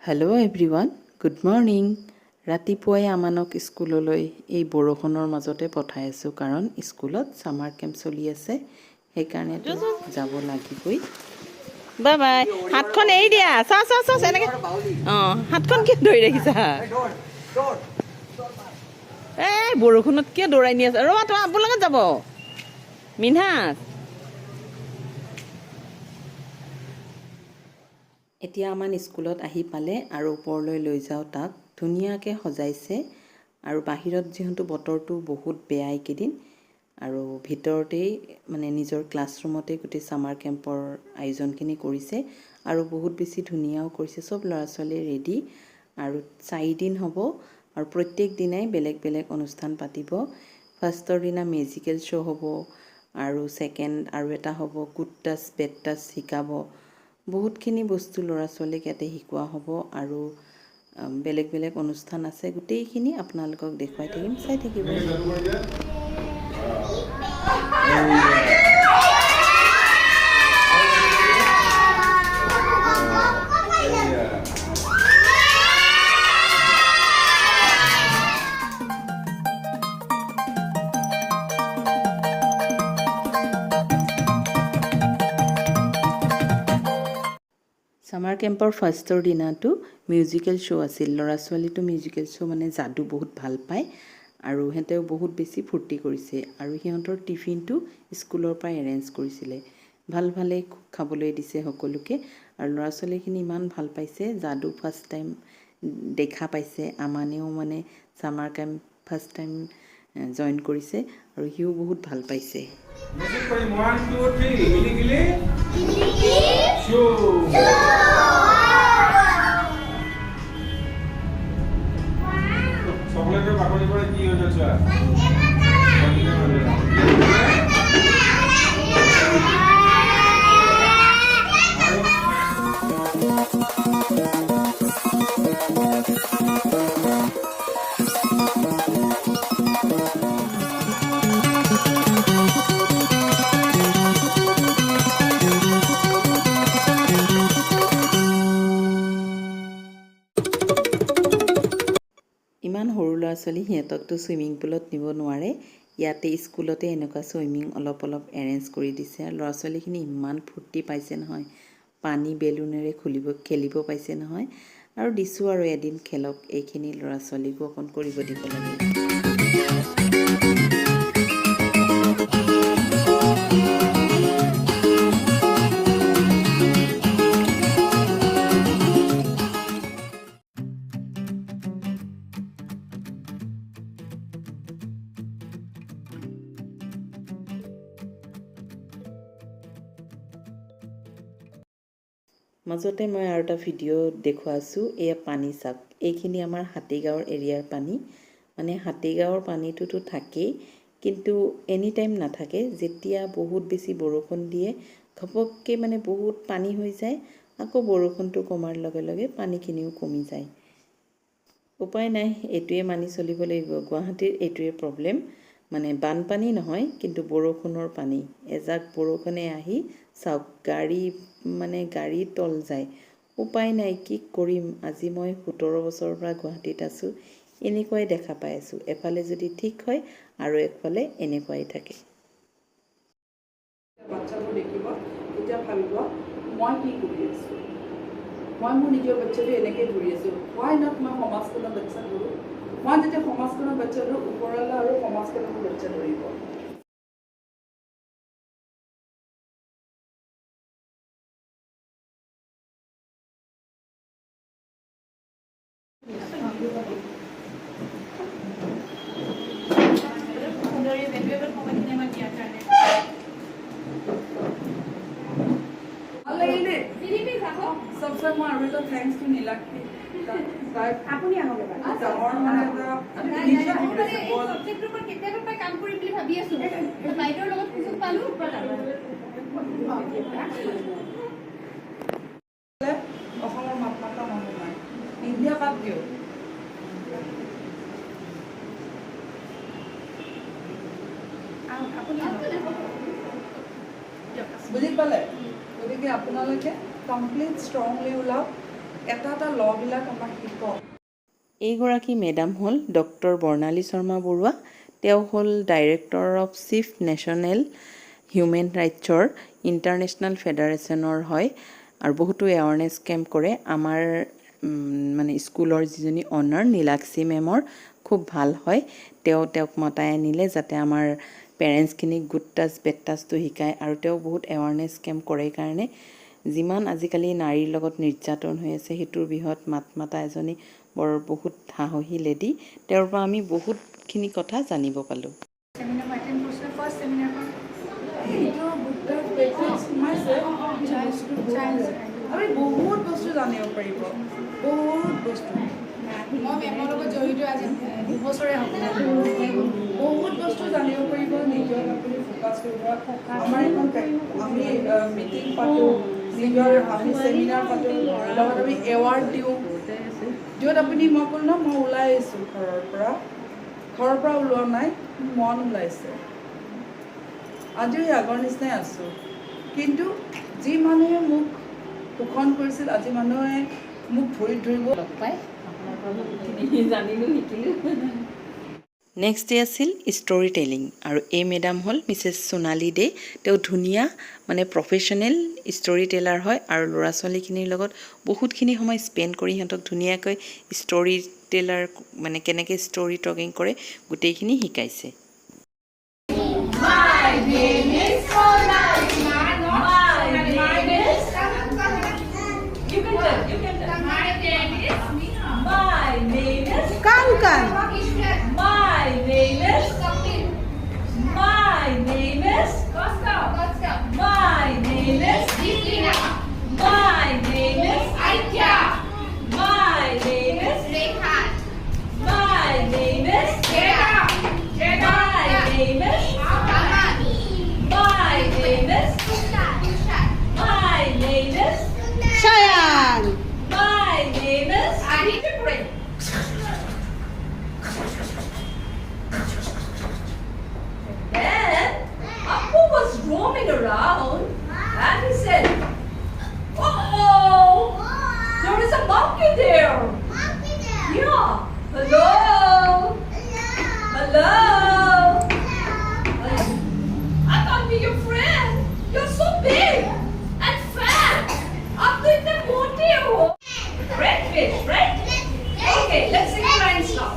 Hello' everyone, good morning. ৰাতিপুৱাই আমানক স্কুললৈ এই বৰষুণৰ মাজতে পঠাই আছোঁ, কাৰণ স্কুলত ছামাৰ কেম্প চলি আছে, সেইকাৰণে যাব লাগিবই। Bye bye. হাতখন এৰি দিয়া। চা এনেকৈ হাতখন কিয় ধৰি ৰাখিছা? এই বৰষুণত কিয় দৌৰাই নি আছে? ৰ'বা, তোমাৰ আব্বুৰ লগত যাব। মিনহাজ, এতিয়া আমাৰ স্কুলত আহি পালে আৰু ওপৰলৈ লৈ যাওঁ তাক। ধুনীয়াকৈ সজাইছে আৰু বাহিৰত যিহেতু বতৰটো বহুত বেয়া এইকেইদিন, আৰু ভিতৰতেই মানে নিজৰ ক্লাছৰুমতেই গোটেই ছামাৰ কেম্পৰ আয়োজনখিনি কৰিছে আৰু বহুত বেছি ধুনীয়াও কৰিছে। চব ল'ৰা ছোৱালী ৰেডি আৰু 4 দিন হ'ব আৰু প্ৰত্যেক দিনাই বেলেগ বেলেগ অনুষ্ঠান পাতিব। ফাৰ্ষ্টৰ দিনা মিউজিকেল শ্ব' হ'ব আৰু ছেকেণ্ড আৰু এটা হ'ব গুড টাচ বেড টাচ শিকাব। বহুতখিনি বস্তু ল'ৰা ছোৱালীক ইয়াতে শিকোৱা হ'ব আৰু বেলেগ বেলেগ অনুষ্ঠান আছে। গোটেইখিনি আপোনালোকক দেখুৱাই থাকিম, চাই থাকিব। ছামাৰ কেম্পৰ ফাৰ্ষ্টৰ দিনাটো মিউজিকেল শ্ব' আছিল। ল'ৰা ছোৱালীটো মিউজিকেল শ্ব' মানে যাদু বহুত ভাল পায় আৰু সিহঁতেও বহুত বেছি ফূৰ্তি কৰিছে। আৰু সিহঁতৰ টিফিনটো স্কুলৰ পৰাই এৰেঞ্জ কৰিছিলে, ভাল ভালেই খাবলৈ দিছে সকলোকে। আৰু ল'ৰা ছোৱালীখিনি ইমান ভাল পাইছে, যাদু ফাৰ্ষ্ট টাইম দেখা পাইছে। আমানেও মানে summer camp first time join কৰিছে আৰু সিও বহুত ভাল পাইছে। চকলেটেৰ বাকলিৰ পৰে কি হয়ে যাচ্ছে? ইমান সৰু ল'ৰা ছোৱালী, সিহঁতকতো চুইমিং পুলত নিব নোৱাৰে। ইয়াতে স্কুলতে এনেকুৱা চুইমিং অলপ এৰেঞ্জ কৰি দিছে। আৰু ল'ৰা ছোৱালীখিনি ইমান ফূৰ্তি পাইছে নহয়, পানী বেলুনেৰে খেলিব পাইছে নহয়। আৰু দিছোঁ আৰু এদিন খেলক, এইখিনি ল'ৰা ছোৱালীকো অকণ কৰিব দিব লাগে। মাজতে মই আৰু এটা ভিডিঅ' দেখুৱাইছোঁ, এয়া পানী চাওক। এইখিনি আমাৰ হাতীগাঁৱৰ এৰিয়াৰ পানী। মানে হাতীগাঁৱৰ পানীটোতো থাকেই, কিন্তু এনি টাইম নাথাকে। যেতিয়া বহুত বেছি বৰষুণ দিয়ে, ঘপককৈ মানে বহুত পানী হৈ যায়, আকৌ বৰষুণটো কমাৰ লগে লগে পানীখিনিও কমি যায়। উপায় নাই, এইটোৱে মানি চলিব লাগিব। গুৱাহাটীৰ এইটোৱে প্ৰব্লেম, মানে বানপানী নহয় কিন্তু বৰষুণৰ পানী। এজাক বৰষুণে আহি চাওক, গাড়ী তল যায়। উপায় নাই, কি কৰিম। আজি মই 17 বছৰৰ পৰা গুৱাহাটীত আছোঁ, এনেকুৱাই দেখা পাই আছোঁ। এফালে যদি ঠিক হয় আৰু একফালে এনেকুৱাই থাকে। বাচ্চাবোৰ দেখিব, তেতিয়া ভাবিব মই কি কৰি আছোঁ, মই মোৰ নিজৰ বাচ্চাটো এনেকৈ ধৰি আছোঁ। হোৱাই নট মই সমাজখনৰ বাচ্চা ধৰোঁ। মই যেতিয়া সমাজখনৰ বাচ্চা ধৰোঁ, ওপৰৱালা আৰু সমাজখনৰ বাচ্চা ধৰিব। सबसे মই আৰু এটা থেংকছ টু নীলাক্ষী। আপুনি আহক ডাঙৰ মানে কেতিয়াবা কাম কৰিম বুলি ভাবি আছো, বাইদেউৰ লগত সুযোগ পালো। অসমৰ মাত মাতা মানুহ নাই, ইণ্ডিয়া বাদ দিওঁ। বুজি পালে? গতিকে আপোনালোকে কমপ্লিট ষ্ট্ৰংলি ওলাওক এটা ল'বিলাক আমাক শিকক। এইগৰাকী মেডাম হ'ল ডক্টৰ বৰ্ণালী শৰ্মা বৰুৱা। তেওঁ হ'ল director of chief national human ৰাইটছৰ ইণ্টাৰনেশ্যনেল ফেডাৰেশ্যনৰ হয় আৰু বহুতো এৱাৰনেছ কেম্প কৰে। আমাৰ মানে স্কুলৰ যিজনী অনাৰ নীলাক্ষী মেমৰ খুব ভাল হয়। তেওঁক মতাই আনিলে যাতে আমাৰ পেৰেণ্টছখিনিক গুড টাচ বেড টাচটো শিকায় আৰু তেওঁ বহুত এৱাৰনেছ কেম্প কৰে কাৰণে যিমান আজিকালি নাৰীৰ লগত নিৰ্যাতন হৈ আছে সেইটোৰ বিষয়ত মাত মাতা এজনী বৰ বহুত সাহসী লেডি। তেওঁৰ পৰা আমি বহুতখিনি কথা জানিব পালোঁ। আমি বহুত বস্তু জানিব পাৰিব, বহুত বস্তু। মই মেমৰ লগত জড়িত আজি 2 বছৰে হ'ব। বহুত বস্তু জানিব পাৰিব, নিজৰ আপুনি ফ'কাছ কৰিব। আমাৰ এখন আমি মিটিং পাতোঁ, নিজৰ আমি চেমিনাৰ পাতোঁ, লগত আমি এৱাৰ্ড দিওঁ, য'ত আপুনি মই ক'লো ন মই ওলাই আহিছোঁ ঘৰৰ পৰা ওলোৱা নাই, মন ওলাইছে। আজিও সেই আগৰ নিচিনাই আছোঁ, কিন্তু যি মানুহে মোক শোষণ কৰিছিল আজি মানুহে মোক ভৰিত ধৰিব লগ পাই আপোনাৰ পৰা বহুতখিনি জানিলোঁ, শিকিলোঁ। নেক্সট ডে আছিল ষ্টৰি টেলিং আৰু এই মেডাম হ'ল মিছেছ সোণালী দে। তেওঁ ধুনীয়া মানে প্ৰফেশ্যনেল ষ্টৰি টেলাৰ হয় আৰু ল'ৰা ছোৱালীখিনিৰ লগত বহুতখিনি সময় স্পেণ্ড কৰি সিহঁতক ধুনীয়াকৈ ষ্টৰি টেলাৰ মানে কেনেকৈ ষ্টৰি টকিং কৰে গোটেইখিনি শিকাইছে। Roaming around and he said, "Uh-oh, there is a monkey there." Monkey there? Yeah. Hello. Hello. I can't be your friend. You're so big and fat. Up in the water. Red fish, right? Okay, let's sing lines now.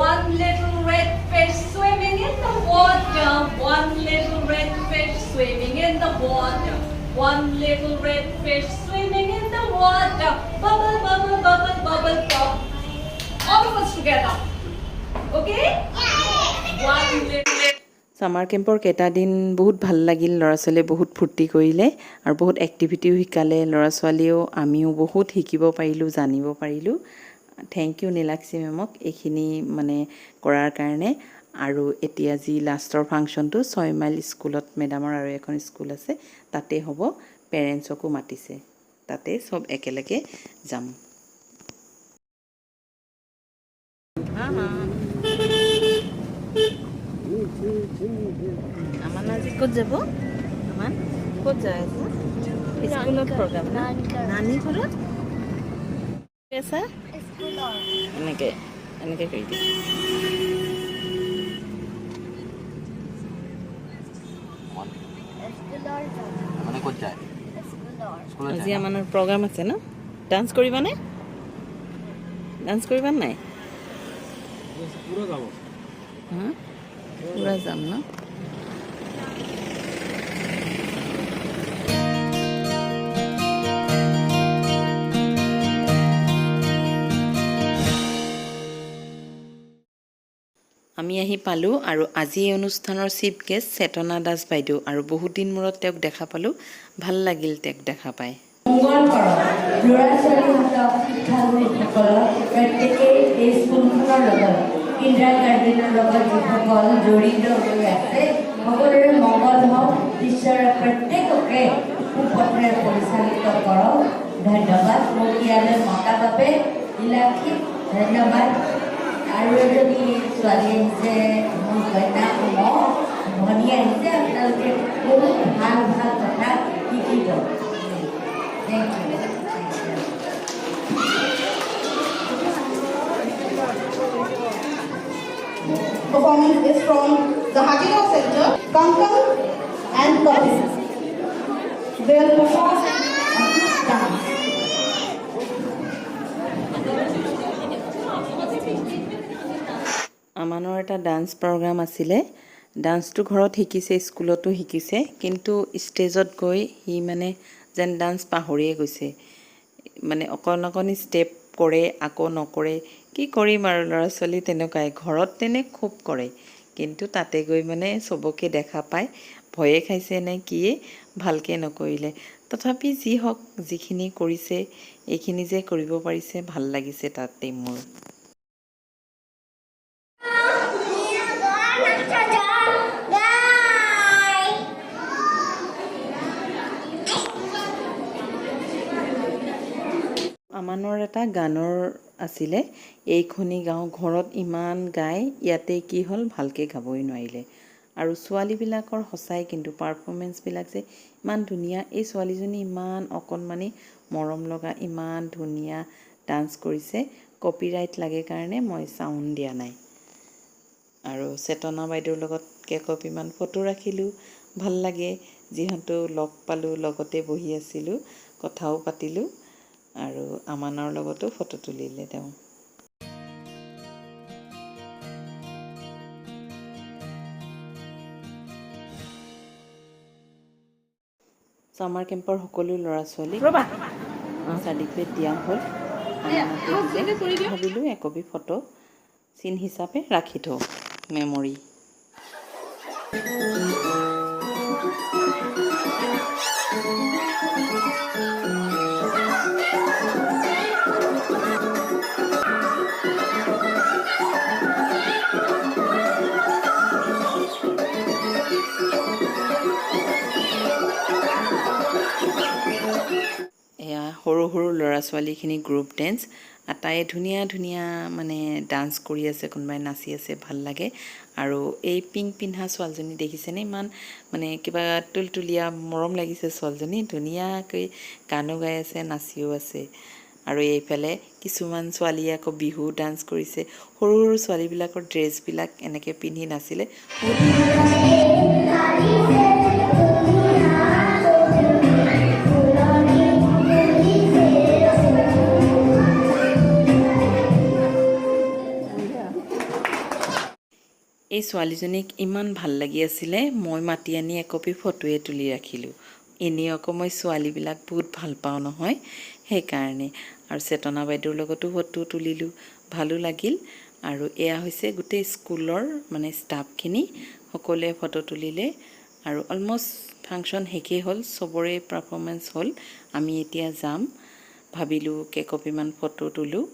One little red fish swimming in the water. One little red fish swimming in the water. One little red fish swimming in the water. Bubble, bubble, bubble, bubble, pop. All of us together. Okay? One little. Summer কেম্পৰ কেইটা দিন বহুত ভাল লাগিল। ল'ৰা ছোৱালীয়ে বহুত ফূৰ্তি কৰিলে আৰু বহুত এক্টিভিটিও শিকালে। ল'ৰা ছোৱালীয়েও আমিও বহুত শিকিব পাৰিলোঁ, জানিব পাৰিলোঁ। থেংক ইউ নীলাক্ষী মেমক এইখিনি মানে কৰাৰ কাৰণে। আৰু এতিয়া যি লাষ্টৰ ফাংচনটো 6 মাইল স্কুলত মেডামৰ আৰু এখন স্কুল আছে তাতে হ'ব। পেৰেণ্টছকো মাতিছে, তাতে চব একেলগে যাম। আমান আজি ক'ত যাব? আমান ক'ত যায় আছে? স্কুলত প্ৰগ্ৰাম না? নানী ঘৰত আছে? এনেকৈ এনেকৈ কৰি দিম। আজি আমাৰ প্ৰগ্ৰাম আছে ন? ডান্স কৰিবানে? ডান্স কৰিবা নাই? পুৰা যাম ন? আমি আহি পালোঁ আৰু আজি এই অনুষ্ঠানৰ চিফ গেষ্ট চেতনা দাস বাইদেউ আৰু বহুত দিন মূৰত তেওঁক দেখা পালোঁ। ভাল লাগিল তেওঁক দেখা পাই। মংগল কৰক ল'ৰা ছোৱালীহঁতক শিক্ষাগুৰুসকলক প্ৰত্যেকেই এই স্কুলখনৰ লগত কিণ্ডাৰ গাৰ্ডেনৰ লগত যিসকল জড়িত হৈ আছে সকলোৰে মংগল হওক। ঈশ্বৰৰ প্ৰত্যেককে সুপথেৰে পৰিচালিত কৰক। ধন্যবাদ। মোক ইয়ালৈ মতা বাবে নীলাক্ষী ধন্যবাদ। আৰু এজনী ছোৱালী আহিছে, মোৰ কন্যা ভনী আহিছে। আপোনালোকে বহুত ভাল ভাল কথা শিকিব। Thank you. performance is from the Hajino Center, Kankam and Kapil. They will perform a group dance. আমানৰ এটা ডান্স প্ৰগ্ৰাম আছিলে ডান্সটো ঘৰত শিকিছে স্কুলতো শিকিছে কিন্তু ষ্টেজত গৈ সি মানে যেন ডান্স পাহৰিয়ে গৈছে মানে অকণি ষ্টেপ কৰে আকৌ নকৰে কি কৰিম আৰু ল'ৰা ছোৱালী তেনেকুৱাই ঘৰত তেনে খুব কৰে কিন্তু তাতে গৈ মানে চবকে দেখা পায় ভয়ে খাইছে নে কিয়ে ভালকে নকৰিলে তথাপি যি হওক যিখিনি কৰিছে এইখিনি যে কৰিব পাৰিছে ভাল লাগিছে তাতে মোৰ আমানৰ এটা গানৰ আছিলে এইখনি গাঁও ঘৰত ইমান গাই ইয়াতে কি হ'ল ভালকে গাবই নোৱাৰিলে আৰু ছোৱালীবিলাকৰ সঁচাই কিন্তু পাৰফৰ্মেন্সবিলাক যে ইমান ধুনীয়া এই ছোৱালীজনী ইমান অকণমানি মৰম লগা ইমান ধুনীয়া ডান্স কৰিছে কপিৰাইট লাগে কাৰণে মই সাউন্ড দিয়া নাই আৰু চেতনা বাইদেউৰ লগত কেকপিমান ফটো ৰাখিলোঁ ভাল লাগে যিহেতু লগ পালোঁ লগতে বহি আছিলোঁ কথাও পাতিলোঁ আৰু আমানৰ লগতো ফটো তুলিলে তেওঁ সামাৰ কেম্পৰ সকলো ল'ৰা ছোৱালী চাৰ্টিফিকেট দিয়া হ'ল ভাবিলোঁ একপি ফটো চিন হিচাপে ৰাখি থওঁ মেমৰি এয়া সৰু সৰু ল'ৰা ছোৱালীখিনি গ্ৰুপ ডেন্স আটাই ধুনীয়া ধুনীয়া মানে ডান্স কৰি আছে কোনোবাই নাচি আছে ভাল লাগে আৰু এই পিংক পিন্ধা ছোৱালীজনী দেখিছেনে ইমান মানে কিবা তুলতুলীয়া মৰম লাগিছে ছোৱালীজনী ধুনীয়াকৈ গানো গাই আছে নাচিও আছে আৰু এইফালে কিছুমান ছোৱালীয়ে আকৌ বিহু ডান্স কৰিছে সৰু সৰু ছোৱালীবিলাকৰ ড্ৰেছবিলাক এনেকৈ পিন্ধি নাছিলে এই ছোৱালীজনীক ইমান ভাল লাগি আছিলে মই মাতি আনি একপি ফটোৱে তুলি ৰাখিলোঁ এনেই আকৌ মই ছোৱালীবিলাক বহুত ভাল পাওঁ নহয় সেইকাৰণে আৰু চেতনা বাইদেউৰ লগতো ফটো তুলিলোঁ ভালো লাগিল আৰু এয়া হৈছে গোটেই স্কুলৰ মানে ষ্টাফখিনি সকলোৱে ফটো তুলিলে আৰু অলমষ্ট ফাংচন শেষেই হ'ল চবৰে পাৰফৰ্মেন্স হ'ল আমি এতিয়া যাম ভাবিলোঁ কেকপিমান ফটো তুলোঁ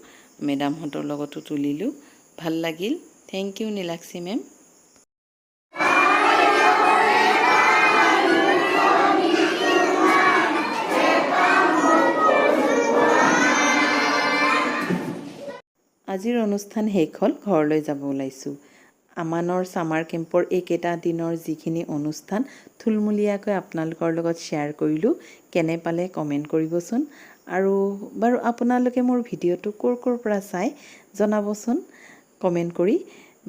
মেডামহঁতৰ লগতো তুলিলোঁ ভাল লাগিল Thank you, Nilaksi ma'am. আজিৰ অনুষ্ঠান শেষ হ'ল ঘৰলৈ যাব ওলাইছোঁ আমানৰ সামাৰ কেম্পৰ এইকেইটা দিনৰ যিখিনি অনুষ্ঠান থুলমূলীয়াকৈ আপোনালোকৰ লগত শ্বেয়াৰ কৰিলোঁ কেনে পালে কমেণ্ট কৰিবচোন আৰু বাৰু আপোনালোকে মোৰ ভিডিঅ'টো ক'ৰ পৰা চাই জনাবচোন কমেণ্ট কৰি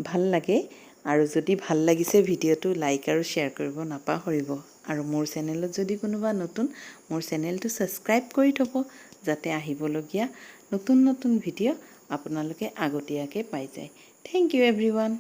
ভাল লাগে আৰু যদি ভাল লাগিছে ভিডিঅ'টো লাইক আৰু শ্বেয়াৰ কৰিব নাপাহৰিব আৰু মোৰ চেনেলত যদি কোনোবা নতুন মোৰ চেনেলটো সাবস্ক্ৰাইব কৰি থব যাতে আহিবলগীয়া নতুন নতুন ভিডিঅ' আপোনালোকে আগতীয়াকৈ পাই যায় থ্যাংক ইউ এভৰিৱান